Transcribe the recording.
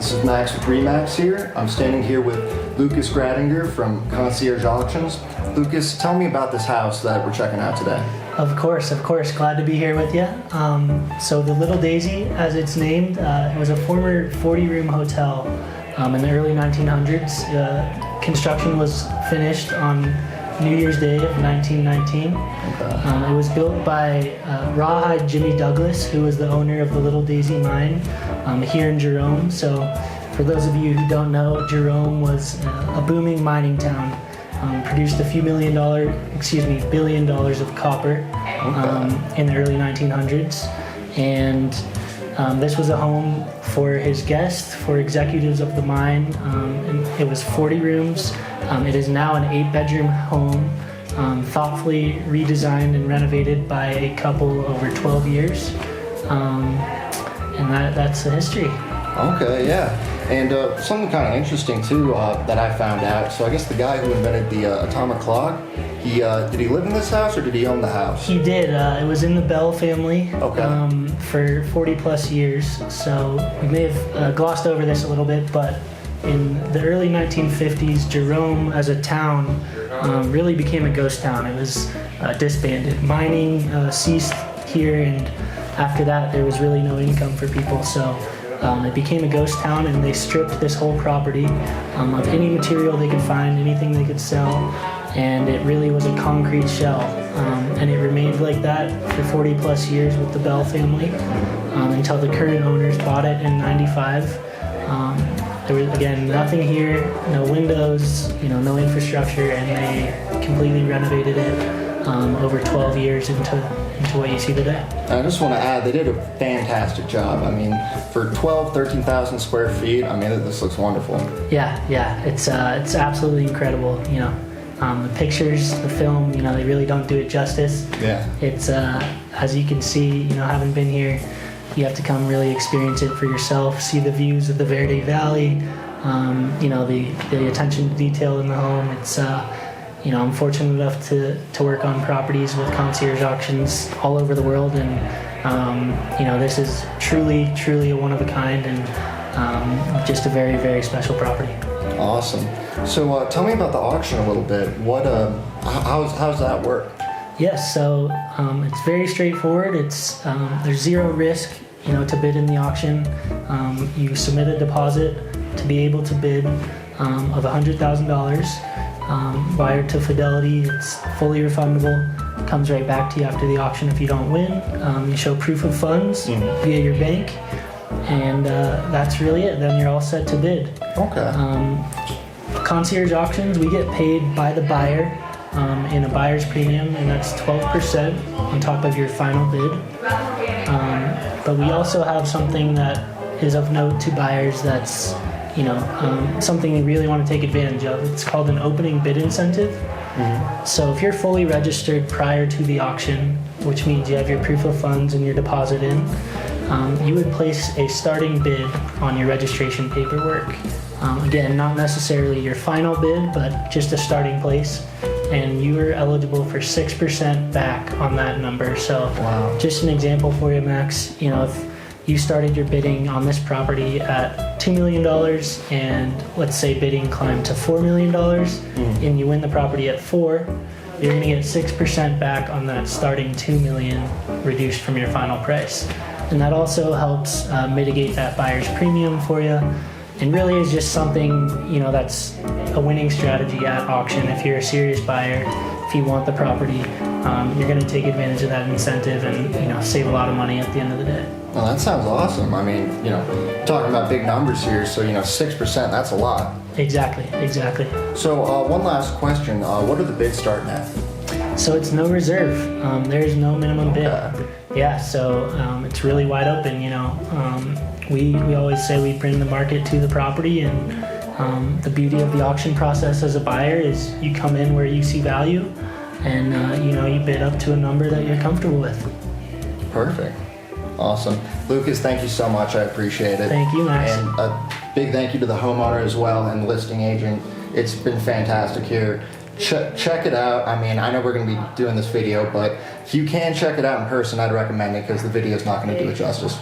This is Max with Remax here. I'm standing here with Lucas Gradinger from Concierge Auctions. Lucas, tell me about this house that we're checking out today. Of course. Glad to be here with you. So the Little Daisy, as it's named, it was a former 40-room hotel in the early 1900s. Construction was finished on New Year's Day of 1919. Okay. It was built by Rawhide Jimmy Douglas, who was the owner of the Little Daisy mine here in Jerome. So for those of you who don't know, Jerome was a booming mining town. Produced a few billion dollars of copper in the early 1900s. And this was a home for his guests, for executives of the mine. And it was 40 rooms. It is now an 8-bedroom home, thoughtfully redesigned and renovated by a couple over 12 years. And that's the history. Okay, yeah. And something kind of interesting too that I found out. So I guess the guy who invented the atomic clock, did he live in this house or did he own the house? He did. It was in the Bell family for 40 plus years. So we may have glossed over this a little bit, but in the early 1950s, Jerome as a town really became a ghost town. It was disbanded. Mining ceased here, and after that there was really no income for people. So it became a ghost town, and they stripped this whole property of any material they could find, anything they could sell, and it really was a concrete shell. And it remained like that for 40 plus years with the Bell family until the current owners bought it in '95. There was, again, nothing here, no windows, no infrastructure, and they completely renovated it over 12 years into what you see today. I just want to add, they did a fantastic job. I mean, for 13,000 square feet, I mean, this looks wonderful. Yeah, it's absolutely incredible. The pictures, the film, they really don't do it justice. Yeah. It's, as you can see, having been here, you have to come really experience it for yourself, see the views of the Verde Valley, the attention to detail in the home. It's, I'm fortunate enough to work on properties with Concierge Auctions all over the world, and this is truly a one-of-a-kind and just a very, very special property. Awesome. So tell me about the auction a little bit. How's that work? Yes, so it's very straightforward. There's zero risk, to bid in the auction. You submit a deposit to be able to bid of $100,000. Wired to Fidelity, it's fully refundable. Comes right back to you after the auction if you don't win. You show proof of funds via your bank, and that's really it. Then you're all set to bid. Okay. Concierge Auctions, we get paid by the buyer in a buyer's premium, and that's 12% on top of your final bid. But we also have something that is of note to buyers that's something we really want to take advantage of. It's called an opening bid incentive. Mm-hmm. So if you're fully registered prior to the auction, which means you have your proof of funds and your deposit in, you would place a starting bid on your registration paperwork. Again, not necessarily your final bid, but just a starting place. And you are eligible for 6% back on that number. So wow. Just an example for you, Max, if you started your bidding on this property at $2 million and let's say bidding climbed to $4 million and you win the property at $4 million, you're going to get 6% back on that starting $2 million reduced from your final price. And that also helps mitigate that buyer's premium for you, and really is just something, that's a winning strategy at auction. If you're a serious buyer, if you want the property, you're going to take advantage of that incentive and, save a lot of money at the end of the day. Well, that sounds awesome. I mean, talking about big numbers here, so 6%, that's a lot. Exactly. So one last question, what are the bids starting at? So it's no reserve. There's no minimum bid. Okay. Yeah, so it's really wide open. We always say we bring the market to the property, and the beauty of the auction process as a buyer is you come in where you see value, and you bid up to a number that you're comfortable with. Perfect. Awesome. Lucas, thank you so much. I appreciate it. Thank you, Max. And a big thank you to the homeowner as well and the listing agent. It's been fantastic here. Check it out. I mean, I know we're going to be doing this video, but if you can check it out in person, I'd recommend it because the video is not going to do it justice.